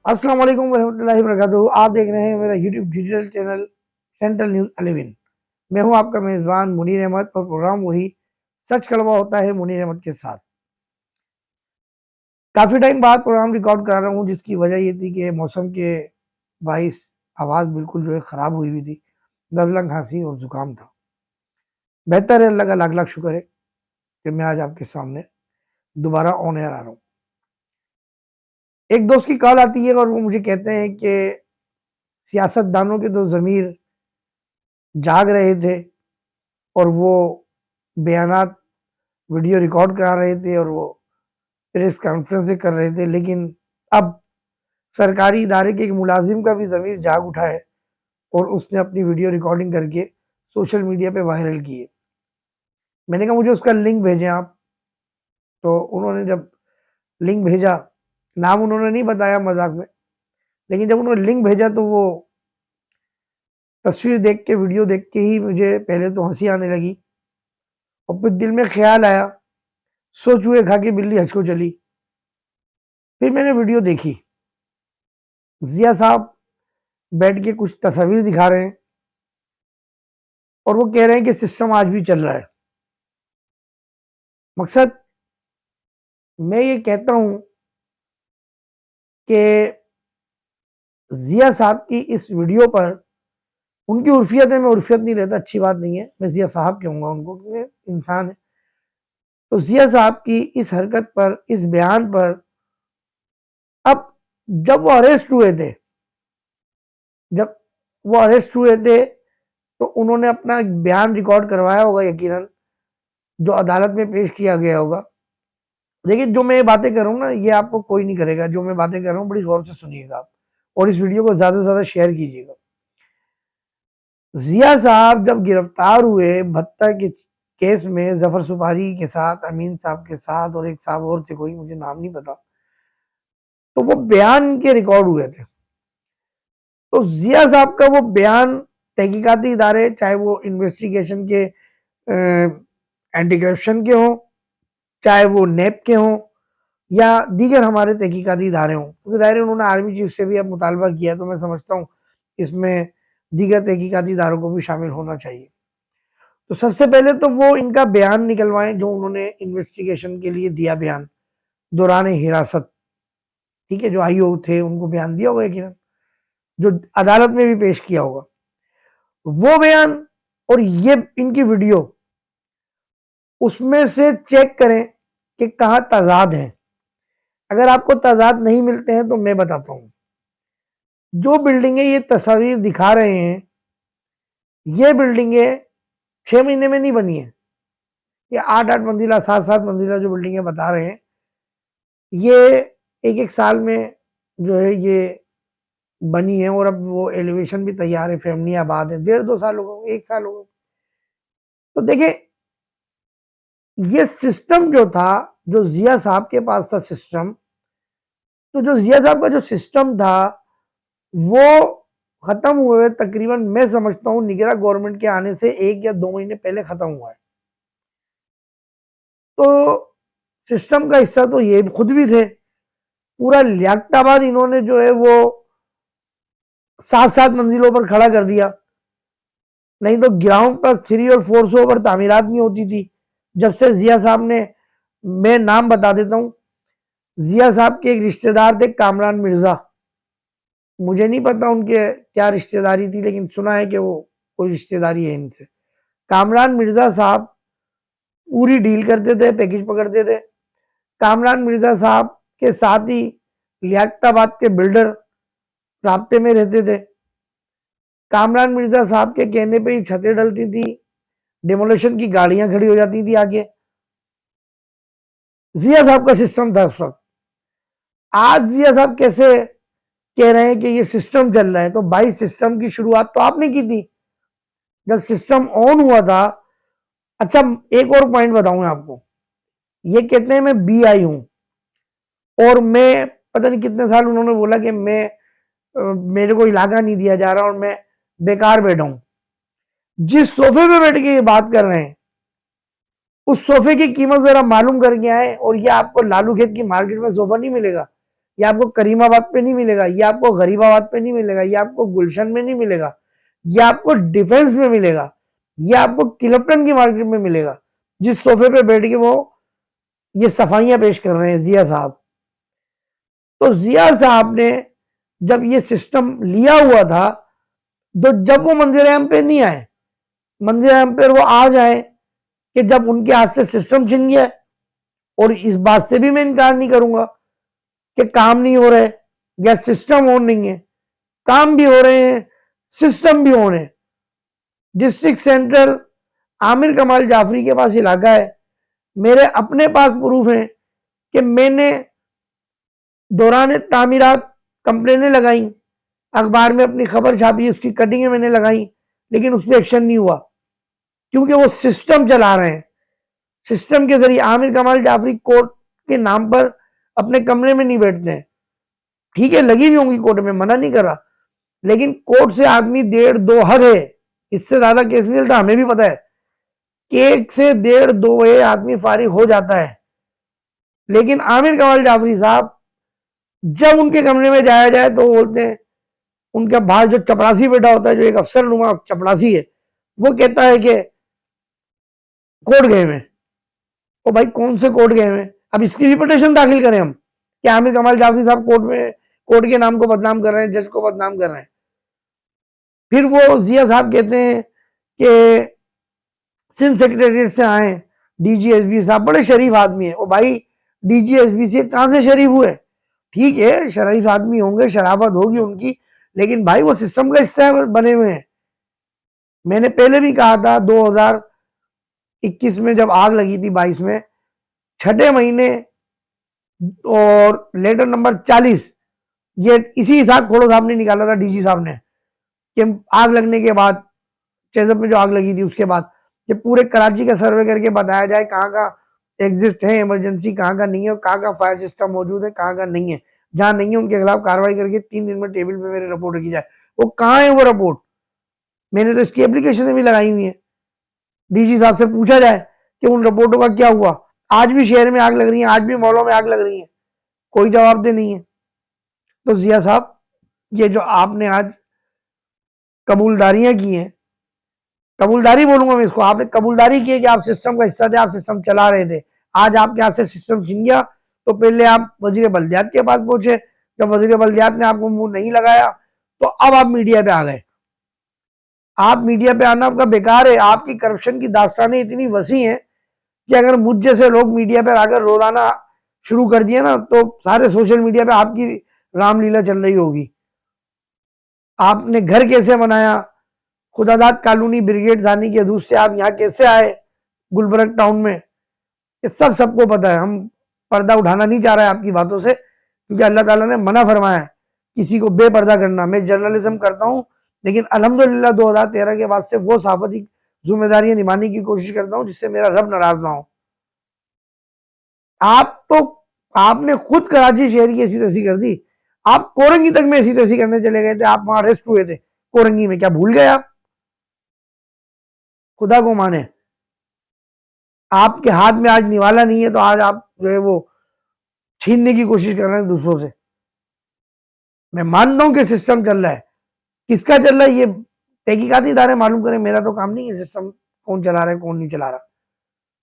अस्सलाम वालेकुम रहमतुल्लाहि वबरकातुहू। आप देख रहे हैं मेरा YouTube digital channel central news 11। मैं हूं आपका मेज़बान मुनीर अहमद और प्रोग्राम वही सच कड़वा होता है मुनीर अहमद के साथ। काफ़ी टाइम बाद प्रोग्राम रिकॉर्ड कर रहा हूं, जिसकी वजह ये थी कि मौसम के बाइस आवाज़ बिल्कुल जो है ख़राब हुई हुई थी। नज़ला, खांसी और ज़ुकाम था। बेहतर है, अल्लाह का लाख लाख शुक्र है कि मैं आज आपके सामने दोबारा ऑन एयर आ रहा हूँ। एक दोस्त की कॉल आती है और वो मुझे कहते हैं कि सियासतदानों के तो ज़मीर जाग रहे थे और वो बयानात वीडियो रिकॉर्ड करा रहे थे और वो प्रेस कॉन्फ्रेंसें कर रहे थे, लेकिन अब सरकारी इदारे के एक मुलाजिम का भी ज़मीर जाग उठा है और उसने अपनी वीडियो रिकॉर्डिंग करके सोशल मीडिया पे वायरल की है। मैंने कहा मुझे उसका लिंक भेजें आप। तो उन्होंने जब लिंक भेजा, नाम उन्होंने नहीं बताया मजाक में, लेकिन जब उन्होंने लिंक भेजा तो वो तस्वीर देख के, वीडियो देख के ही मुझे पहले तो हंसी आने लगी और फिर दिल में ख्याल आया, सो चूहे खा के बिल्ली हज को चली। फिर मैंने वीडियो देखी। जिया साहब बैठ के कुछ तस्वीर दिखा रहे हैं और वो कह रहे हैं कि सिस्टम आज भी चल रहा है। मकसद मैं ये कहता हूं कि जिया साहब की इस वीडियो पर उनकी उर्फियत है, मैं उर्फियत नहीं रहता, अच्छी बात नहीं है, मैं जिया साहब कहूंगा उनको क्योंकि इंसान है। तो जिया साहब की इस हरकत पर, इस बयान पर, अब जब वो अरेस्ट हुए थे, जब वो अरेस्ट हुए थे तो उन्होंने अपना बयान रिकॉर्ड करवाया होगा यकीनन, जो अदालत में पेश किया गया होगा। लेकिन जो मैं ये बातें कर रहा हूँ ना, ये आपको कोई नहीं करेगा। जो मैं बातें कर रहा हूँ बड़ी गौर से सुनिएगा आप और इस वीडियो को ज़्यादा से ज़्यादा शेयर कीजिएगा। जिया साहब जब गिरफ्तार हुए भत्ता के केस में, जफर सुपारी के साथ, अमीन साहब के साथ और एक साहब और थे, कोई मुझे नाम नहीं पता, तो वो बयान के रिकॉर्ड हुए थे। तो जिया साहब का वो बयान तहकीकाती इदारे, चाहे वो इन्वेस्टिगेशन के एंटी करप्शन के हों, चाहे वो नेप के हों या दीगर हमारे तहकीकाती इदारे हों, क्योंकि दायरे उन्होंने आर्मी चीफ से भी अब मुतालबा किया, तो मैं समझता हूँ इसमें दीगर तहकीकाती इदारों को भी शामिल होना चाहिए। तो सबसे पहले तो वो इनका बयान निकलवाएं जो उन्होंने इन्वेस्टिगेशन के लिए दिया, बयान दौरान हिरासत। ठीक है, जो आईओ थे उनको बयान दिया होगा यकीनन, जो अदालत में भी पेश किया होगा वो बयान और ये इनकी वीडियो, उसमें से चेक करें कि कहां तजाद है। अगर आपको तजाद नहीं मिलते हैं तो मैं बताता हूं, जो बिल्डिंगें ये तस्वीर दिखा रहे हैं, ये बिल्डिंगें 6 महीने में नहीं बनी है। ये 8-8 मंजिला, 7-7 मंजिला जो बिल्डिंगें बता रहे हैं, ये एक एक साल में जो है ये बनी है और अब वो एलिवेशन भी तैयार है, फैमिली आबाद है। 1.5-2 साल हो गए, 1 साल हो गए। तो देखिए, ये सिस्टम जो था, जो जिया साहब के पास था सिस्टम, तो जो जिया साहब का जो सिस्टम था वो खत्म हुए तकरीबन, मैं समझता हूं निगरान गवर्नमेंट के आने से 1 या 2 महीने पहले खत्म हुआ है। तो सिस्टम का हिस्सा तो ये खुद भी थे। पूरा लियाकताबाद इन्होंने जो है वो 7-7 मंजिलों पर खड़ा कर दिया। नहीं तो ग्राउंड पर 3 और 4 सौ पर तामीरात नहीं होती थी जब से जिया साहब ने, मैं नाम बता देता हूं, जिया साहब के एक रिश्तेदार थे कामरान मिर्जा, मुझे नहीं पता उनके क्या रिश्तेदारी थी, लेकिन सुना है कि वो कोई रिश्तेदारी है इनसे। कामरान मिर्जा साहब पूरी डील करते थे, पैकेज पकड़ते थे। कामरान मिर्जा साहब के साथ ही लियाकताबाद के बिल्डर राब्ते में रहते थे। कामरान मिर्जा साहब के कहने पे ही छतें डलती थी, डेमोलेशन की गाड़ियां खड़ी हो जाती थी आगे। जिया साहब का सिस्टम था उस वक्त। आज जिया साहब कैसे कह रहे हैं कि ये सिस्टम चल रहा है? तो भाई, सिस्टम की शुरुआत तो आपने की थी जब सिस्टम ऑन हुआ था। अच्छा, एक और पॉइंट बताऊं आपको, ये कहते हैं मैं बी आई हूं और मैं पता नहीं कितने साल उन्होंने बोला कि मैं मेरे को इलाका नहीं दिया जा रहा और मैं बेकार बैठा हूं। जिस सोफे पे बैठ के ये बात कर रहे हैं, उस सोफे की कीमत जरा मालूम करके आए और ये आपको लालू खेत की मार्केट में सोफा नहीं मिलेगा ये आपको करीमाबाद पे नहीं मिलेगा, ये आपको गरीबाबाद पे नहीं मिलेगा, ये आपको गुलशन में नहीं मिलेगा, ये आपको डिफेंस में मिलेगा, ये आपको किलफ्टन की मार्केट में मिलेगा, जिस सोफे पे बैठ के वो ये सफाइयां पेश कर रहे हैं जिया साहब। तो जिया साहब ने जब ये सिस्टम लिया हुआ था, तो जब वो मंदिर आम पे नहीं आए, मंदिर आम पे वो आ जाए कि जब उनके हाथ से सिस्टम छिन गया। और इस बात से भी मैं इनकार नहीं करूंगा कि काम नहीं हो रहे या सिस्टम ऑन नहीं है, काम भी हो रहे हैं, सिस्टम भी ऑन है। डिस्ट्रिक्ट सेंट्रल आमिर कमाल जाफरी के पास इलाका है, मेरे अपने पास प्रूफ है कि मैंने दौरान तामीरात कंप्लेनें लगाई, अखबार में अपनी खबर छापी, उसकी कटिंगें मैंने लगाई, लेकिन उस पर एक्शन नहीं हुआ, क्योंकि वो सिस्टम चला रहे हैं। सिस्टम के जरिए आमिर कमाल जाफरी कोर्ट के नाम पर अपने कमरे में नहीं बैठते हैं, ठीक है, लगी नहीं होंगी कोर्ट में, मना नहीं कर रहा, लेकिन कोर्ट से आदमी 1.5-2 हद है, इससे ज्यादा केस नहीं चलता, हमें भी पता है कि 1 से 1.5-2 बजे आदमी फारिग हो जाता है। लेकिन आमिर कमाल जाफरी साहब जब उनके कमरे में जाया जाए तो बोलते हैं, उनका बाहर जो चपरासी बैठा होता है, जो एक अफसर नुमा चपरासी है, वो कहता है कि कोर्ट गए हुए। तो भाई कौन से कोर्ट गए हुए? अब इसकी भी पिटीशन दाखिल करें हम कि आमिर कमाल जाफरी साहब कोर्ट के नाम को बदनाम कर रहे हैं, जज को बदनाम कर रहे हैं। फिर वो जिया साहब कहते हैं कि सिंध सेक्रेटरीट से आए डीजीएसबी साहब, बड़े शरीफ आदमी है। ओ भाई डीजीएसबी से कहां से शरीफ हुए? ठीक है, शरीफ आदमी होंगे, शराफत होगी उनकी, लेकिन भाई वो सिस्टम का हिस्सा बने हुए हैं। मैंने पहले भी कहा था 2021 में जब आग लगी थी, 22 में, 6ठे महीने और लेटर नंबर 40, ये इसी हिसाब खोड़ो साहब ने निकाला था, डीजी साहब ने, कि आग लगने के बाद, चेजप में जो आग लगी थी उसके बाद, ये पूरे कराची का सर्वे करके बताया जाए कहाँ का एग्जिस्ट है इमरजेंसी, कहाँ का नहीं है, कहाँ का फायर सिस्टम मौजूद है, कहाँ का नहीं है। जहां नहीं है उनके खिलाफ कार्रवाई करके 3 दिन में टेबल पे मेरी रिपोर्ट रखी जाए। वो कहाँ है वो रिपोर्ट? मैंने तो इसकी एप्लीकेशन भी लगाई हुई है। डीजी साहब से पूछा जाए कि उन रिपोर्टों का क्या हुआ। आज भी शहर में आग लग रही है, आज भी मॉलों में आग लग रही है, कोई जवाबदेह नहीं है। तो जिया साहब, ये जो आपने आज कबूलदारियां की हैं, कबूलदारी बोलूंगा मैं इसको, आपने कबूलदारी की है कि आप सिस्टम का हिस्सा थे, आप सिस्टम चला रहे थे। आज आपके हाथ से सिस्टम छिन गया, तो पहले आप वजीर बल्दियात के पास पहुंचे, जब वजीर बल्दियात ने आपको मुंह नहीं लगाया तो अब आप मीडिया पे आ गए। आप मीडिया पे आना आपका बेकार है। आपकी करप्शन की दास्तानें इतनी वसी हैं कि अगर मुझ जैसे लोग मीडिया पर आकर रोलाना शुरू कर दिए ना, तो सारे सोशल मीडिया पे आपकी रामलीला चल रही होगी। आपने घर कैसे बनाया, खुदादाद कॉलोनी ब्रिगेड थाने के हदूद से आप यहाँ कैसे आए गुलबर्ग टाउन में, ये सब सबको पता है। हम पर्दा उठाना नहीं चाह रहे हैं आपकी बातों से, क्योंकि अल्लाह ताला ने मना फरमाया है किसी को बेपर्दा करना। मैं जर्नलिज्म करता हूँ, लेकिन अल्हम्दुलिल्लाह 2013 के बाद से वो सहाफती जिम्मेदारियां निभाने की कोशिश करता हूँ जिससे मेरा रब नाराज ना हो। आप तो, आपने खुद कराची शहर की ऐसी तैसी कर दी। आप कोरंगी तक में ऐसी तैसी करने चले गए थे, आप वहां अरेस्ट हुए थे कोरंगी में, क्या भूल गए आप? खुदा को माने, आपके हाथ में आज निवाला नहीं है तो आज आप जो है वो छीनने की कोशिश कर रहे हैं दूसरों से। मैं मानता हूं कि सिस्टम चल रहा है, किसका चल रहा है ये तहकीकाती इदारे मालूम करें, मेरा तो काम नहीं है सिस्टम कौन चला रहा है कौन नहीं चला रहा,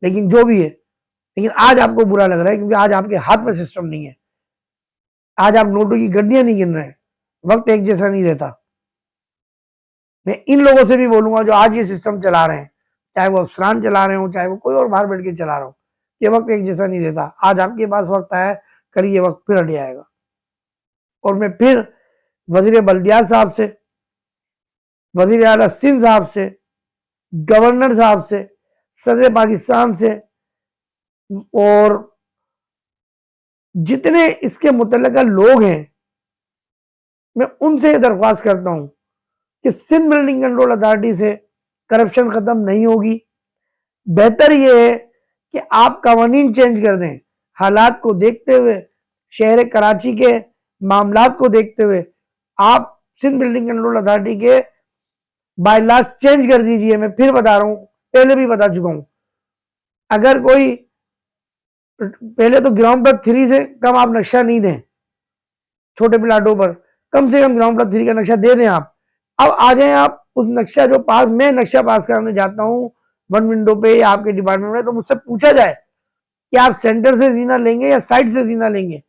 लेकिन जो भी है। लेकिन आज आपको बुरा लग रहा है क्योंकि आज आपके हाथ में सिस्टम नहीं है। आज आप नोटों की गड्डियां नहीं गिन रहे हैं, वक्त एक जैसा नहीं रहता। मैं इन लोगों से भी बोलूंगा जो आज ये सिस्टम चला रहे हैं, चाहे वो अफसरान चला रहे हो, चाहे वो कोई और बाहर बैठ के चला रहा हो, ये वक्त एक जैसा नहीं रहता। आज आपके पास वक्त आया, कल ये वक्त फिर हट जाएगा। और मैं फिर वजीर बल्दियात साहब से, वजीर आला सिंध साहब से, गवर्नर साहब से, सदर पाकिस्तान से और जितने इसके मुतल्लिका लोग हैं, मैं उनसे दरख्वास्त करता हूं कि सिंध बिल्डिंग कंट्रोल अथॉरिटी से करप्शन खत्म नहीं होगी। बेहतर यह है कि आप कवानीन चेंज कर दें, हालात को देखते हुए, शहर कराची के मामलात को देखते हुए आप सिंध बिल्डिंग कंट्रोल अथॉरिटी के बायलॉज चेंज कर दीजिए। मैं फिर बता रहा हूं, पहले भी बता चुका हूं, अगर कोई, पहले तो ग्राउंड पर 3 से कम आप नक्शा नहीं दें, छोटे प्लाटों पर, कम से कम ग्राउंड प्लस 3 का नक्शा दे दें आप। अब आ जाए आप उस नक्शा जो पास, मैं नक्शा पास कराने जाता हूँ वन विंडो पे या आपके डिपार्टमेंट में, तो मुझसे पूछा जाए कि आप सेंटर से जीना लेंगे या साइड से जीना लेंगे।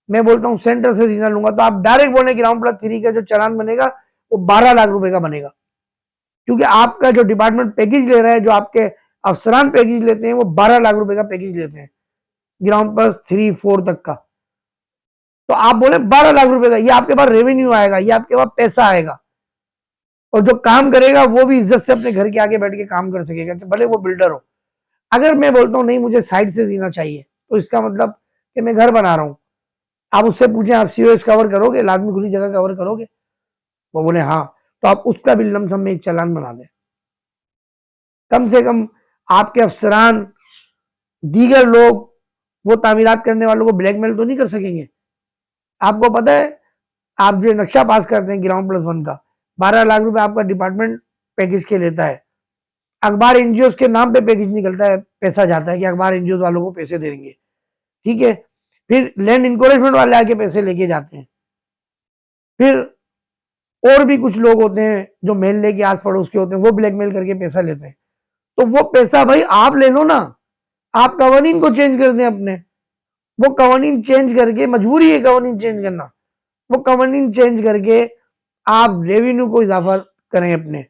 मैं बोलता हूँ सेंटर से जीना लूंगा, तो आप डायरेक्ट बोले ग्राउंड प्लस 3 का जो चालान बनेगा वो 12 लाख रुपए का बनेगा, क्योंकि आपका जो डिपार्टमेंट पैकेज ले रहा है, जो आपके अफसरान पैकेज लेते हैं, वो 12 लाख रुपए का पैकेज लेते हैं ग्राउंड प्लस 3, 4 तक का। तो आप बोले 12 लाख रुपए का, ये आपके पास रेवेन्यू आएगा, ये आपके पास पैसा आएगा, और जो काम करेगा वो भी इज्जत से अपने घर के आगे बैठ के काम कर सकेगा, भले वो बिल्डर हो। अगर मैं बोलता हूँ नहीं मुझे साइड से जीना चाहिए, तो इसका मतलब कि मैं घर बना रहा हूँ, आप उससे पूछें आप सीओएस कवर करोगे, लाजमी खुली जगह कवर करोगे? वो बोले हाँ, तो आप उसका भी लमसम में एक चालान बना दें। कम से कम आपके अफसरान, दीगर लोग वो तामीरात करने वालों को ब्लैकमेल तो नहीं कर सकेंगे। आपको पता है, आप जो नक्शा पास करते हैं ग्राउंड प्लस 1 का, 12 लाख रुपए आपका डिपार्टमेंट पैकेज के लेता है। अखबार एनजीओ के नाम पे पैकेज निकलता है, पैसा जाता है कि अखबार एनजीओ वालों को पैसे देंगे, ठीक है। फिर लैंड इंक्रोचमेंट वाले आके पैसे लेके जाते हैं। फिर और भी कुछ लोग होते हैं जो मोहल्ले के आस पड़ोस के होते हैं, वो ब्लैकमेल करके पैसा लेते हैं। तो वो पैसा भाई आप ले लो ना, आप कवानीन को चेंज कर दें अपने, वो कवानीन चेंज करके, मजबूरी है कवानीन चेंज करना, वो कवानीन चेंज करके आप रेवेन्यू को इजाफा करें अपने।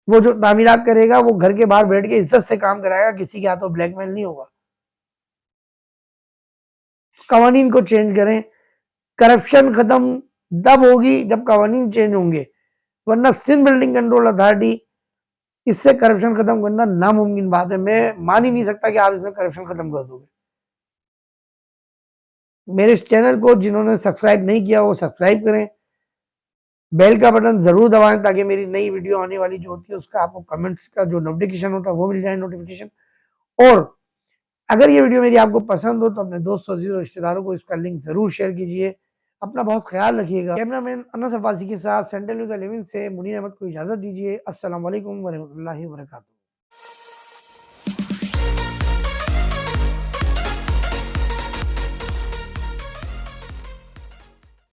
वो जो तामीरात करेगा वो घर के बाहर बैठ के इज्जत से काम कराएगा, किसी के हाथों ब्लैकमेल नहीं होगा। कवानीन को चेंज करें। करप्शन खत्म तब होगी जब कवानीन चेंज होंगे, वरना सिंध बिल्डिंग कंट्रोल अथॉरिटी, इससे करप्शन खत्म करना नामुमकिन बात है। मैं मान ही नहीं सकता कि आप इसमें करप्शन खत्म कर दोगे। मेरे इस चैनल को जिन्होंने सब्सक्राइब नहीं किया वो सब्सक्राइब करें, बेल का बटन जरूर दबाएं, ताकि मेरी नई वीडियो आने वाली जो होती है उसका आपको कमेंट्स का जो नोटिफिकेशन होता है वो मिल जाए नोटिफिकेशन। और अगर ये वीडियो मेरी आपको पसंद हो तो अपने दोस्तों और रिश्तेदारों को इसका लिंक जरूर शेयर कीजिए। अपना बहुत ख्याल रखिएगा। कैमरामैन अनस अब्बासी के साथ सेंट्रल न्यूज़ 11 से मुनीर अहमद को इजाजत दीजिए। अस्सलाम वालेकुम वरहमतुल्लाहि वबरकातुहू।